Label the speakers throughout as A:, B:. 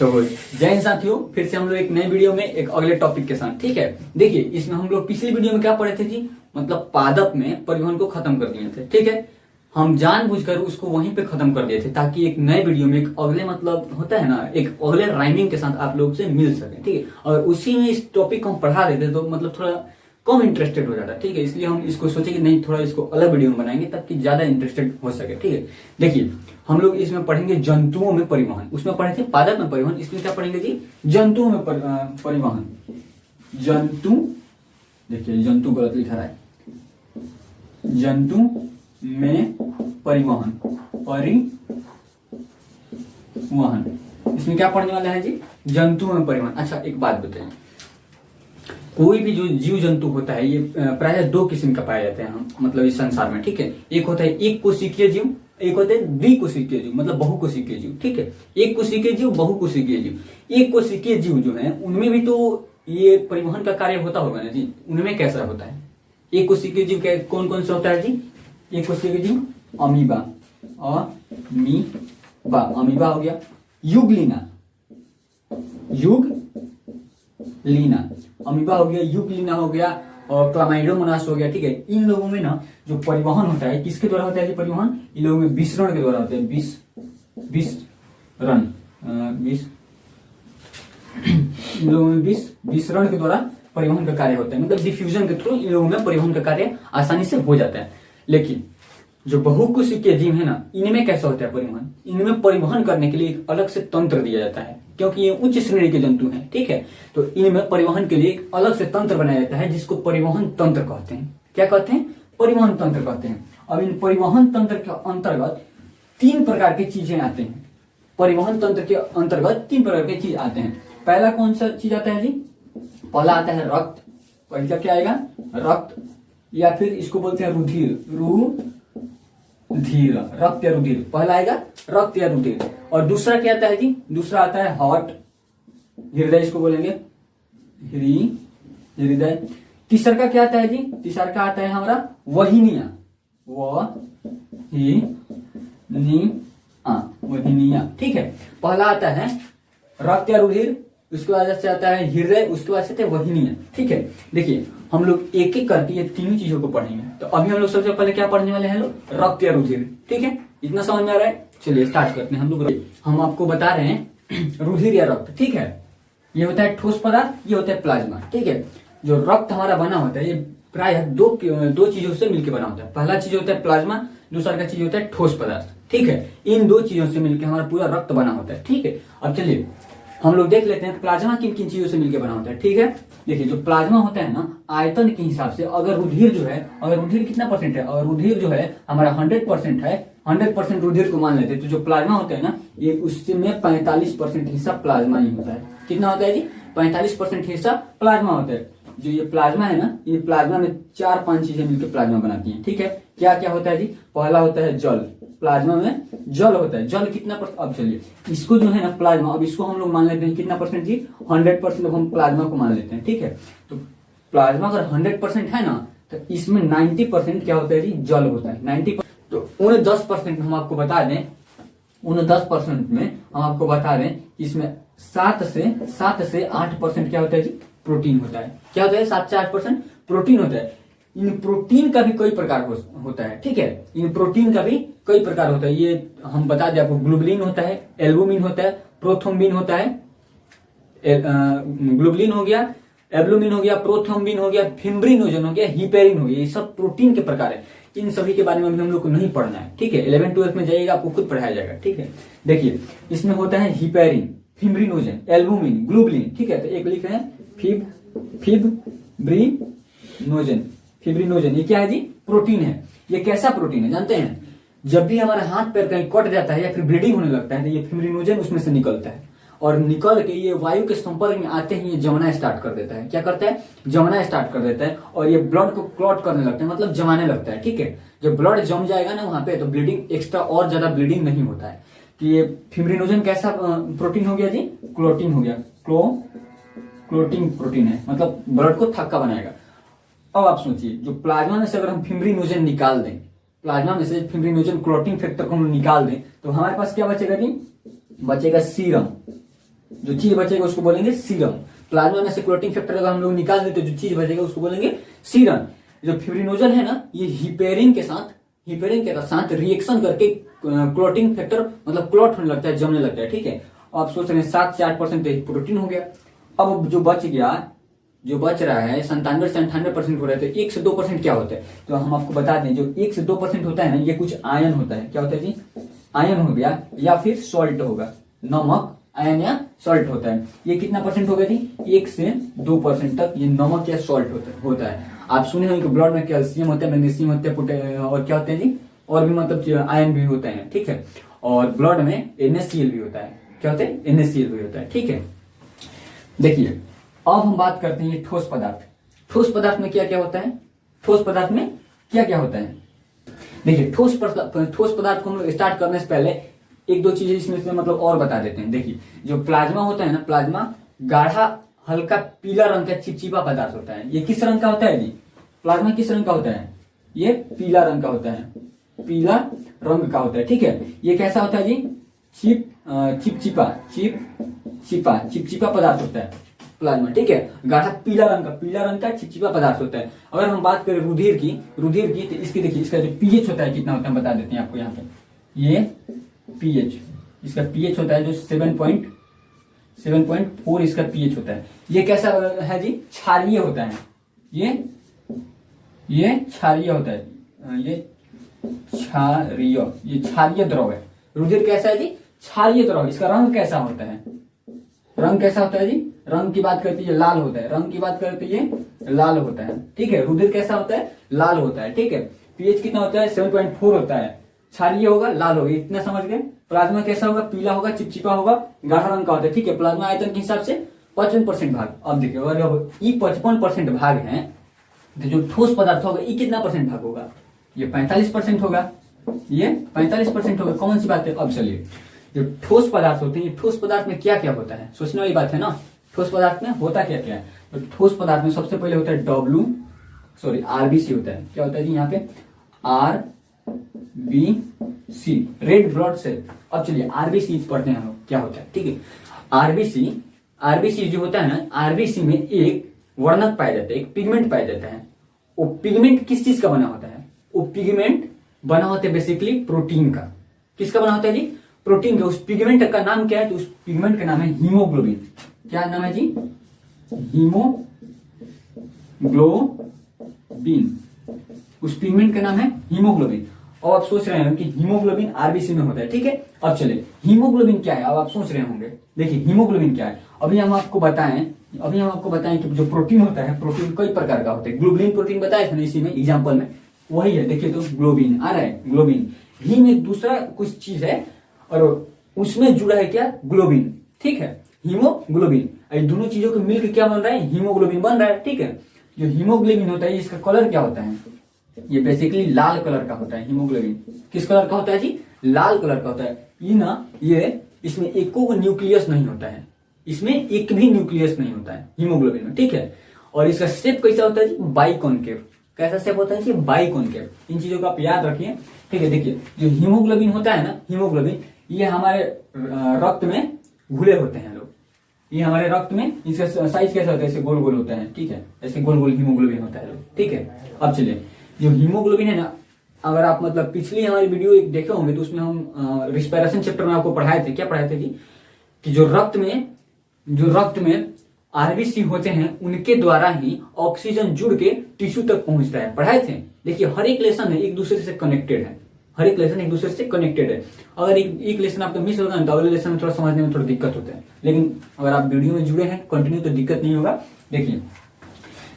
A: तो जय हिंद साथियों, फिर से हम लोग एक नए वीडियो में एक अगले टॉपिक के साथ। ठीक है, देखिए इसमें हम लोग पिछली वीडियो में क्या पढ़े थे जी, मतलब पादप में परिवहन को खत्म कर दिए थे। ठीक है, हम जानबूझकर उसको वहीं पे खत्म कर दिए थे ताकि एक नए वीडियो में एक अगले मतलब होता है ना, एक अगले राइमिंग के साथ आप लोग से मिल सके। ठीक है, और उसी में इस टॉपिक को हम पढ़ा देते तो मतलब थोड़ा कम इंटरेस्टेड हो जाता है। ठीक है, इसलिए हम इसको सोचे कि नहीं, थोड़ा इसको अलग वीडियो में बनाएंगे ताकि ज्यादा इंटरेस्टेड हो सके। ठीक है, देखिए हम लोग इसमें पढ़ेंगे जंतुओं में परिवहन। उसमें पढ़े थे पादप में परिवहन, इसमें क्या पढ़ेंगे जी, जंतुओं में परिवहन। जंतु, देखिए जंतु गलत लिखा है, जंतु में परिवहन, परिवहन इसमें क्या पढ़ने वाला है जी, जंतुओं में परिवहन। अच्छा एक बात बताइए, कोई भी जो जीव जंतु होता है ये प्रायः दो किस्म का पाया जाते हैं हम मतलब इस संसार में। ठीक है, एक होता है एक कोशिकीय जीव, एक होते हैं द्विकोशिकीय जीव मतलब बहुकोशिकीय जीव। ठीक है, एक कोशिकीय जीव, बहुकोशिकीय जीव। एक कोशिकीय जीव जो है उनमें भी तो ये परिवहन का कार्य होता होगा ना जी, उनमें कैसा होता है? एक कोशिकीय जीव कौन कौन सा होता है जी? एक कोशिकीय जीव अमीबा, अमीबा हो गया, युगलीना, अमीबा हो गया, युगलीना हो गया और क्लामाइडोमोनास हो गया। ठीक है, इन लोगों में ना जो परिवहन होता है किसके द्वारा होता है जी परिवहन? इन लोगों में विसरण के द्वारा होता है। इन लोगों में विसरण के द्वारा परिवहन का कार्य होता है, मतलब डिफ्यूजन के थ्रू इन लोगों में परिवहन का कार्य आसानी से हो जाता है। लेकिन जो बहुकोशिकीय जीव है ना, इनमें कैसा होता है परिवहन? इनमें परिवहन करने के लिए एक अलग से तंत्र दिया जाता है, क्योंकि ये उच्च श्रेणी के जंतु हैं। ठीक है, तो इनमें परिवहन के लिए एक अलग से तंत्र बनाया जाता है जिसको परिवहन तंत्र कहते हैं। क्या कहते हैं? परिवहन तंत्र कहते हैं। अब इन परिवहन तंत्र के अंतर्गत तीन प्रकार की चीजें आते हैं। परिवहन तंत्र के अंतर्गत तीन प्रकार की चीज आते हैं। पहला कौन सा चीज आता है जी? पहला आता है रक्त। पहला क्या आएगा? रक्त, या फिर इसको बोलते हैं रुधिर, रक्त या रुधिर। पहला आएगा रक्त या रुधिर। और दूसरा क्या आता है जी? दूसरा आता है हार्ट, हृदय इसको बोलेंगे, हृदय। तीसरा का क्या आता है जी? तीसरा का आता है हमारा वहिनिया, वहिनिया। ठीक है, पहला आता है रक्त या रुधिर, उसके बाद से आता है हृदय, उसके बाद से आता है वहिनिया। ठीक है, देखिए हम लोग एक एक करके ये तीनों चीजों को पढ़ेंगे। तो अभी हम लोग सबसे पहले क्या पढ़ने वाले हैं लोग? रक्त या रुधिर। ठीक है, इतना समझ में आ रहा है? चलिए स्टार्ट करते हैं। हम आपको बता रहे हैं रुधिर या रक्त। ठीक है, ये होता है ठोस पदार्थ, ये होता है प्लाज्मा। ठीक है, जो रक्त हमारा बना होता है ये प्रायः दो चीजों से मिलकर बना होता है। पहला चीज होता है प्लाज्मा, दूसरा का चीज होता है ठोस पदार्थ। ठीक है, इन दो चीजों से मिलकर हमारा पूरा रक्त बना होता है। ठीक है, अब चलिए हम लोग देख लेते हैं प्लाज्मा किन किन चीजों से मिलकर बना होता है। ठीक है, देखिए जो प्लाज्मा होता है ना, आयतन के हिसाब से अगर रुधिर जो है, अगर रुधिर कितना परसेंट है, अगर रुधिर जो है हमारा 100% है, 100% रुधिर को मान लेते हैं, तो जो प्लाज्मा होता है ना, ये उसमें 45% हिस्सा प्लाज्मा ही होता है। कितना होता है जी? 45% हिस्सा प्लाज्मा होता है। जो ये प्लाज्मा है ना, ये प्लाज्मा में 4-5 चीजें मिलकर प्लाज्मा बनाती हैं। ठीक है, क्या क्या होता है जी? पहला होता है जल, प्लाज्मा में जल होता है। जल कितना परसेंट? अब चलिए इसको जो है ना प्लाज्मा, अब इसको हम लोग मान लेते हैं कितना परसेंट जी? 100% हम प्लाज्मा को मान लेते हैं। ठीक है, तो प्लाज्मा अगर 100% है ना, तो इसमें 90% क्या होता है जी? जल होता है। 90%। तो उन 10% हम आपको बता दें, उन 10% में हम आपको बता दें इसमें 7 से 8% क्या होता है जी? प्रोटीन होता है। क्या होता है? 7 से 8% प्रोटीन होता है। इन प्रोटीन का भी कई प्रकार होता है। ठीक है, इन प्रोटीन का भी कई प्रकार होता है। ये हम बता दें आपको, ग्लोबुलिन होता है, एल्बुमिन होता है, प्रोथ्रोम्बिन होता है। ग्लोबुलिन हो गया, एल्बुमिन हो गया, प्रोथ्रोम्बिन हो गया, फिब्रिनोजन हो गया, हिपेरिन हो गया। ये सब प्रोटीन के प्रकार है। इन सभी के बारे में भी हम लोग को नहीं पढ़ना है। ठीक है, 11th-12th में जाइएगा, आपको खुद पढ़ाया जाएगा। ठीक है, देखिए इसमें होता है हिपेरिन, फिब्रिनोजन, एल्बुमिन, ग्लोबुलिन। ठीक है, तो एक लिख रहे हैं फिब्रिनोजन। ये क्या है जी? प्रोटीन है। ये कैसा प्रोटीन है जानते हैं? जब भी हमारा हाथ पैर कहीं कट जाता है या फिर ब्लीडिंग होने लगता है तो ये फिब्रिनोजन उसमें से निकलता है, और निकल के ये वायु के संपर्क में आते ही ये जमना स्टार्ट कर देता है। क्या करता है? जमना स्टार्ट कर देता है, और ये ब्लड को क्लॉट करने लगता है, मतलब जमाने लगता है। ठीक है, जब ब्लड जम जाएगा ना वहां पे, तो ब्लीडिंग एक्स्ट्रा और ज्यादा ब्लीडिंग नहीं होता है। तो ये फिब्रिनोजन कैसा प्रोटीन हो गया जी? क्लोटिन हो गया, क्लोटिंग प्रोटीन है, मतलब ब्लड को थक्का बनाएगा। अब आप सोचिए, जो प्लाज्मा में से अगर हम फिब्रिनोजन निकाल दें, प्लाज्मा में से फिब्रिनोजन क्लोटिंग फैक्टर को हम निकाल दें, तो हमारे पास क्या बचेगा जी? बचेगा सीरम। जो चीज बचेगा उसको बोलेंगे सीरम। प्लाज्मा में से क्लोटिंग फैक्टर अगर हम लोग निकाल देते जो चीज बचेगा उसको बोलेंगे सीरम। जो फिब्रिनोजन है ना, ये हिपेरिन के साथ रिएक्शन करके क्लोटिंग फैक्टर मतलब क्लॉट होने लगता है, जमने लगता है। ठीक है, आप सोच रहे हैं 7 से 8% प्रोटीन हो गया। अब जो बच रहा है 97 से 98% हो रहा है, तो 1 से 2% क्या होता है? तो हम आपको बता दें, जो 1 से 2% होता है ना, ये कुछ आयन होता है। क्या होता है जी? आयन हो गया या फिर सॉल्ट होगा, नमक, आयन या सॉल्ट होता है। ये कितना परसेंट होगा जी? 1 से 2% तक ये नमक या सॉल्ट होता है। आप सुने होंगे कि ब्लड में कैल्शियम होता है, मैग्नीशियम होता है, और क्या होते हैं जी, और भी मतलब आयन भी होते हैं। ठीक है, और ब्लड में NaCl भी होता है। क्या होता है? NaCl भी होता है। ठीक है, देखिए अब हम बात करते हैं ठोस पदार्थ। ठोस पदार्थ में क्या क्या होता है? ठोस पदार्थ में क्या क्या होता है? देखिए ठोस पदार्थ को हम लोग स्टार्ट करने से पहले एक दो चीजें इसमें से मतलब और बता देते हैं। देखिए जो प्लाज्मा होता है ना, प्लाज्मा गाढ़ा हल्का पीला रंग का चिपचिपा पदार्थ होता है। ये किस रंग का होता है जी? प्लाज्मा किस रंग का होता है? ये पीला रंग का होता है, पीला रंग का होता है। ठीक है, ये कैसा होता है जी? चिपचिपा पदार्थ होता है प्लाज्मा। ठीक है, गाढ़ा पीला रंग का चिपचिपा पदार्थ होता है। अगर हम बात करें रुधिर की तो इसकी देखिए, इसका जो पीएच होता है कितना होता है बता देते हैं आपको। यहाँ पे ये पीएच, इसका पीएच होता है जो 7.4 इसका पीएच होता है। ये कैसा है जी? क्षारीय होता है। ये क्षारीय होता है, ये क्षारीय द्रव है। रुधिर कैसा है जी? क्षारीय द्रव। इसका रंग कैसा होता है? रंग कैसा होता है जी? रंग की बात करते हैं लाल होता है। रंग की बात करते हैं लाल होता है। ठीक है, रुधिर कैसा होता है? लाल होता है। ठीक है, पीएच कितना होता है? 7.4 होता है। क्षारीय होगा, लाल होगा, इतना समझ गए। प्लाज्मा कैसा होगा? पीला होगा, चिपचिपा होगा, गाढ़ा रंग का होता है। ठीक है, प्लाज्मा आयतन के हिसाब से 55% भाग। अब देखिए अगर अब ये 55% भाग है तो जो ठोस पदार्थ होगा ये कितना परसेंट भाग होगा? ये 45% होगा, ये 45% होगा। कौन सी बात है? अब चलिए, जो ठोस पदार्थ होते हैं, ठोस पदार्थ में क्या क्या होता है? सोचने वाली बात है ना। ठोस पदार्थ में होता क्या क्या है? तो ठोस पदार्थ में सबसे पहले होता है आरबीसी होता है। क्या होता है जी? यहाँ पे आरबीसी, रेड ब्लड सेल। अब चलिए आरबीसी पढ़ते हैं हम लोग क्या होता है। ठीक है, आरबीसी जो होता है ना, आरबीसी में एक वर्णक पाया जाता है, एक पिगमेंट पाया जाता है। वो पिगमेंट किस चीज का बना होता है? वो पिगमेंट बना होता है बेसिकली प्रोटीन का। किसका बना होता है जी? प्रोटीन का। उस पिगमेंट का नाम क्या है? तो उस पिगमेंट का नाम है हीमोग्लोबिन। क्या नाम है जी? हीमोग्लोबिन। उस पिगमेंट का नाम है हीमोग्लोबिन। और आप सोच रहे हैं कि हीमोग्लोबिन आरबीसी में होता है। ठीक है, अब चले हीमोग्लोबिन क्या है? अब आप सोच रहे होंगे, देखिए हीमोग्लोबिन क्या है। अभी हम आपको बताएं कि जो प्रोटीन होता है, प्रोटीन कई प्रकार का होता है। ग्लोबुलिन प्रोटीन बताया था ना इसी में एग्जांपल में, वही है। देखिए तो ग्लोबिन आ रहा है, ग्लोबिन। हीम एक दूसरा कुछ चीज है और उसमें जुड़ा है क्या? ग्लोबिन। ठीक है, हीमोग्लोबिन। दोनों चीजों को मिलकर क्या बन रहा है? हीमोग्लोबिन बन रहा है। ठीक है, जो हीमोग्लोबिन होता है इसका कलर क्या होता है? ये बेसिकली लाल कलर का होता है। हीमोग्लोबिन किस कलर का होता है जी? लाल कलर का होता है। ये इसमें एक को न्यूक्लियस नहीं होता है, इसमें एक भी न्यूक्लियस नहीं होता है हीमोग्लोबिन में। ठीक है, और इसका शेप कैसा होता है जी? बाइकॉनकेव। कैसा शेप होता है जी? बाइकॉनकेव। इन चीजों को आप याद रखिए। ठीक है, देखिए जो हीमोग्लोबिन होता है ना, हीमोग्लोबिन ये हमारे रक्त में घुले होते हैं लोग। ये हमारे रक्त में, इसका साइज कैसा होता है? ऐसे गोल गोल होता है। ठीक है, ऐसे गोल गोल हीमोग्लोबिन होता है लोग। ठीक है, अब चलिए जो हीमोग्लोबिन है ना, अगर आप मतलब पिछली हमारी वीडियो एक देखे होंगे तो उसमें हम रिस्पिरेशन चैप्टर में आपको पढ़ाए थे। क्या पढ़ाए थे जी? कि जो रक्त में आरबीसी होते हैं उनके द्वारा ही ऑक्सीजन जुड़ के टिश्यू तक पहुंचता है। पढ़ाए थे। देखिए हर एक लेसन है एक दूसरे से कनेक्टेड है, हर एक लेसन एक दूसरे से कनेक्टेड है। अगर एक लेसन आपका मिस होगा तो अगले लेसन में थोड़ा समझने में थोड़ा दिक्कत होता है, लेकिन अगर आप वीडियो में जुड़े हैं कंटिन्यू तो दिक्कत नहीं होगा। देखिए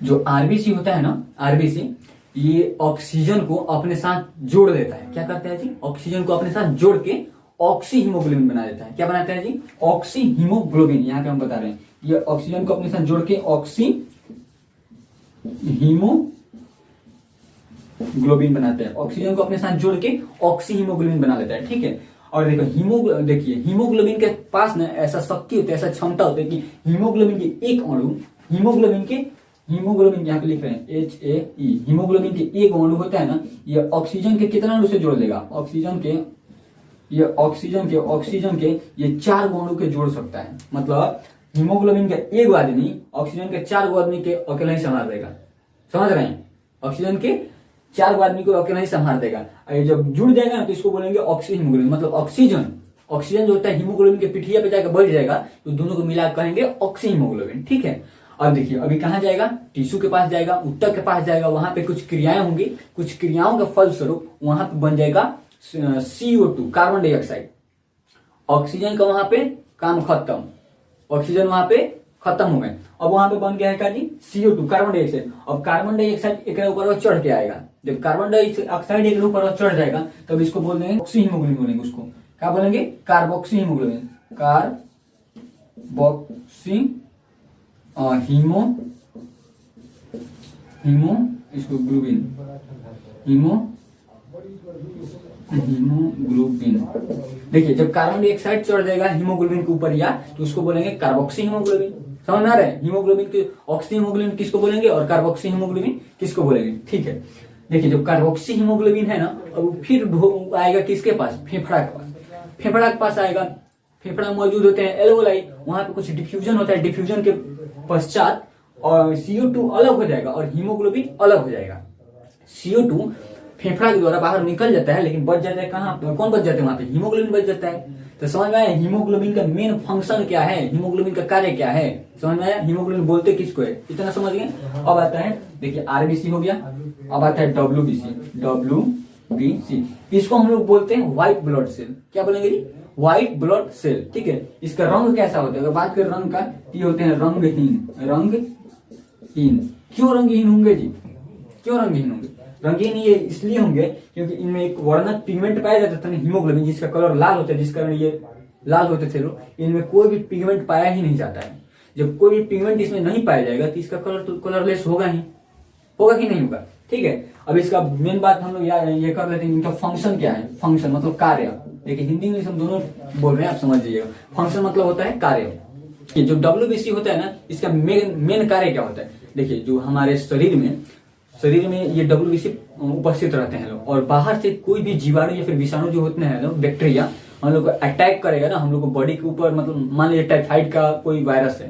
A: जो आरबीसी होता है ना, आरबीसी ये ऑक्सीजन को अपने साथ जोड़ देता है। क्या करता है जी? ऑक्सीजन को अपने साथ जोड़ के ऑक्सी हीमोग्लोबिन बना देता है। क्या बनाता है जी? Oxy haemoglobin. यहाँ पे हम बता रहे हैं ये ऑक्सीजन को अपने साथ जोड़ के ऑक्सी हीमोग्लोबिन बनाता है। ऑक्सीजन को अपने साथ जोड़ के ऑक्सी हीमोग्लोबिन बना देता है। ठीक है, और देखिए हीमोग्लोबिन के पास ना ऐसा शक्ति होता है, ऐसा क्षमता होता है कि हीमोग्लोबिन के एक अणु, हीमोग्लोबिन यहाँ पे लिख रहे हैं HAE, हीमोग्लोबिन के एक अणु होता है ना, ये ऑक्सीजन के कितना अणु से जोड़ देगा? ऑक्सीजन के ये ऑक्सीजन के ये 4 अणु के जोड़ सकता है। मतलब हीमोग्लोबिन के एक आदमी ऑक्सीजन के 4 आदमी के अकेला ही संभाल देगा। समझ रहे हैं? ऑक्सीजन के 4 आदमी को अकेला ही संभाल देगा। जब जुड़ जाएगा ना तो इसको बोलेंगे ऑक्सी हीमोग्लोबिन। मतलब ऑक्सीजन जो होता है हीमोग्लोबिन के पिठिया पे जाकर बढ़ जाएगा तो दोनों को मिला कहेंगे ऑक्सी हीमोग्लोबिन। ठीक है। अब देखिए अभी कहाँ जाएगा, टिश्यू के पास जाएगा, ऊतक के पास जाएगा, वहां पे कुछ क्रियाएं होंगी, कुछ क्रियाओं के फलस्वरूप वहां पे बन जाएगा CO2 कार्बन डाइऑक्साइड। ऑक्सीजन का वहां पे काम खत्म, ऑक्सीजन वहां पे खत्म हो गए। अब वहां पे बन गया है क्या जी, CO2 कार्बन डाइऑक्साइड। अब कार्बन डाइऑक्साइड एक ऊपर चढ़ के आएगा। जब कार्बन डाइऑक्साइड एक ऊपर चढ़ जाएगा तब इसको बोल देंगे ऑक्सी हीमोग्लोबिन बोलेंगे। उसको क्या बोलेंगे, कार्बोक्सी हीमोग्लोबिन। कार्बोक्सी इसको हीमोग्लोबिन। देखिए जब कार्बन डाइऑक्साइड चढ़ जाएगा हीमोग्लोबिन के ऊपर या तो उसको बोलेंगे कार्बोक्सी हीमोग्लोबिन। समझ में आ रहा है? हीमोग्लोबिन के ऑक्सी हीमोग्लोबिन किसको बोलेंगे और कार्बोक्सी हीमोग्लोबिन किसको बोलेंगे। ठीक है। देखिए जो कार्बोक्सी हीमोग्लोबिन है ना, अब फिर आएगा किसके पास, फेफड़ा के पास। फेफड़ा के पास आएगा, फेफड़ा मौजूद होते हैं एल्वेओलाई, वहां पे कुछ डिफ्यूजन होता है। डिफ्यूजन के पश्चात और CO2 अलग हो जाएगा और हीमोग्लोबिन अलग हो जाएगा। CO2 फेफड़ा के द्वारा बाहर निकल जाता है, लेकिन बच जाता है कहाँ, कौन बच जाता है वहां पे, हीमोग्लोबिन बच जाता है। तो समझ में आया हीमोग्लोबिन का मेन फंक्शन क्या है, हीमोग्लोबिन का कार्य क्या है। समझ में आया हीमोग्लोबिन बोलते किसको है, इतना समझ गए। अब आता है देखिए RBC हो गया, अब आता है WBC। इसको हम लोग बोलते हैं व्हाइट ब्लड सेल। क्या बोलेंगे जी, व्हाइट ब्लड सेल। ठीक है। इसका रंग कैसा होता है, अगर बात करें रंग का, ये होते हैं रंगहीन। क्यों रंगहीन होंगे जी, क्यों रंगहीन होंगे? रंगीन ये इसलिए होंगे क्योंकि इनमें एक वर्णक पिगमेंट पाया जाता था ना हीमोग्लोबिन, जिसका कलर लाल होता है, जिस कारण ये लाल होते थे लोग। इनमें कोई भी पिगमेंट पाया ही नहीं जाता है। जब कोई भी पिगमेंट इसमें नहीं पाया जाएगा तो इसका कलर तो कलरलेस होगा कि नहीं होगा। ठीक है। अब इसका मेन बात हम लोग ये कर लेते हैं, इनका फंक्शन क्या है। फंक्शन मतलब कार्य। देखिए हिंदी इंग्लिश हम दोनों बोल रहे हैं, आप समझ लीजिएगा। फंक्शन मतलब होता है कार्य। जो WBC होता है ना, इसका मेन कार्य क्या होता है। देखिए जो हमारे शरीर में ये WBC उपस्थित रहते हैं लोग, और बाहर से कोई भी जीवाणु या फिर विषाणु जो होते हैं लोग, बैक्टीरिया हम लोग को अटैक करेगा ना, हम लोग को बॉडी के ऊपर, मतलब मान लीजिए टाइफाइड का कोई वायरस है,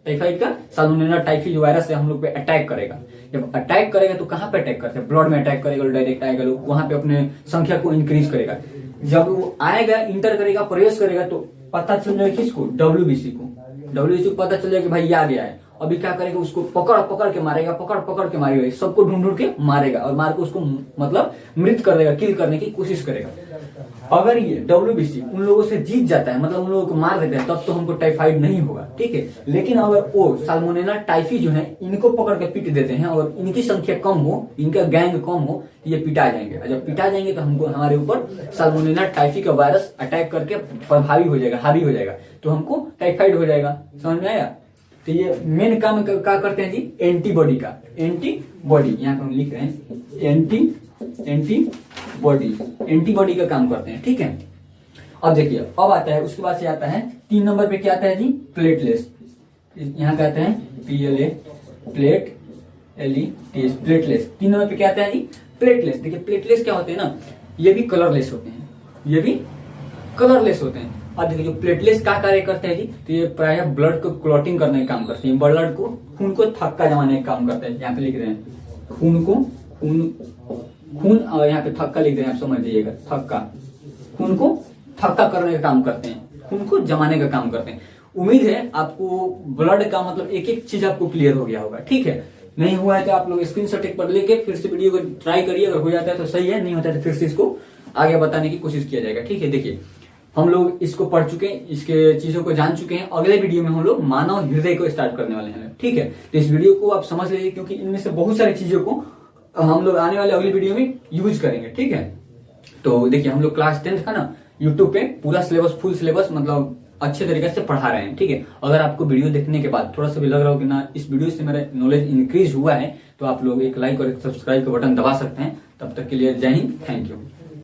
A: टाइफाइड का साल्मोनेला टाइफी जो वायरस है हम लोग पे अटैक करेगा। जब अटैक करेगा तो कहाँ पे अटैक करता है, ब्लड में अटैक करेगा, डायरेक्ट आएगा, लोग वहां पे अपने संख्या को इंक्रीज करेगा। जब वो आएगा, इंटर करेगा, प्रवेश करेगा, तो पता चल जाएगा किसको, WBC को पता चल जाएगा कि भाई ये आ गया है। अभी क्या करेगा, उसको पकड़ के मारेगा, पकड़ के मारेगा, सबको ढूंढ के मारेगा और मार के उसको मतलब मृत कर देगा, किल करने की कोशिश करेगा। अगर ये WBC उन लोगों से जीत जाता है, मतलब उन लोगों को मार देता है, तब तो हमको टाइफाइड नहीं होगा। ठीक है। लेकिन अगर वो साल्मोनेला टाइफी जो है, इनको पकड़ के पीट देते हैं और इनकी संख्या कम हो, इनका गैंग कम हो, ये पिटा जाएंगे। और जब पिटा जाएंगे तो हमको हमारे ऊपर साल्मोनेला टाइफी का वायरस अटैक करके प्रभावी हो जाएगा, हावी हो जाएगा, तो हमको टाइफाइड हो जाएगा। समझ में आया? तो ये मेन काम क्या करते हैं जी, एंटीबॉडी का। एंटीबॉडी यहाँ पे हम लिख रहे हैं, एंटीबॉडी का काम करते हैं। ठीक है। अब देखिए अब आता है, उसके बाद से आता है 3 नंबर पे क्या आता है जी, प्लेटलेट्स। यहाँ कहते हैं प्लेटलेट्स। 3 नंबर पे क्या आता है जी, प्लेटलेट्स। देखिए प्लेटलेट्स क्या होते हैं ना, ये भी कलरलेस होते हैं, अब देखिए जो प्लेटलेट्स का कार्य करते हैं जी, तो ये प्रायः ब्लड को क्लॉटिंग करने का काम करते हैं, ब्लड को, खून को थक्का जमाने का काम करते हैं। यहाँ पे लिख रहे हैं खून और यहाँ पे थक्का लिख रहे हैं, आप समझ लीजिएगा, थक्का, खून को थक्का करने का काम करते हैं, खून को जमाने का काम करते हैं। उम्मीद है आपको ब्लड का मतलब एक चीज आपको क्लियर हो गया होगा। ठीक है। नहीं हुआ है तो आप लोग स्क्रीनशॉट एक पर लेके फिर से वीडियो को ट्राई करिए, अगर हो जाता है तो सही है, नहीं होता है तो फिर से इसको आगे बताने की कोशिश किया जाएगा। ठीक है। देखिए हम लोग इसको पढ़ चुके हैं, इसके चीजों को जान चुके हैं। अगले वीडियो में हम लोग मानव हृदय को स्टार्ट करने वाले हैं। ठीक है। तो इस वीडियो को आप समझ लीजिए, क्योंकि इनमें से बहुत सारी चीजों को हम लोग आने वाले अगली वीडियो में यूज करेंगे। ठीक है। तो देखिए हम लोग क्लास 10th का ना यूट्यूब पे पूरा सिलेबस, फुल सिलेबस मतलब अच्छे तरीके से पढ़ा रहे हैं। ठीक है। अगर आपको वीडियो देखने के बाद थोड़ा सा भी लग रहा हो कि ना इस वीडियो से मेरा नॉलेज इंक्रीज हुआ है, तो आप लोग एक लाइक और एक सब्सक्राइब का बटन दबा सकते हैं। तब तक के लिए जय हिंद, थैंक यू।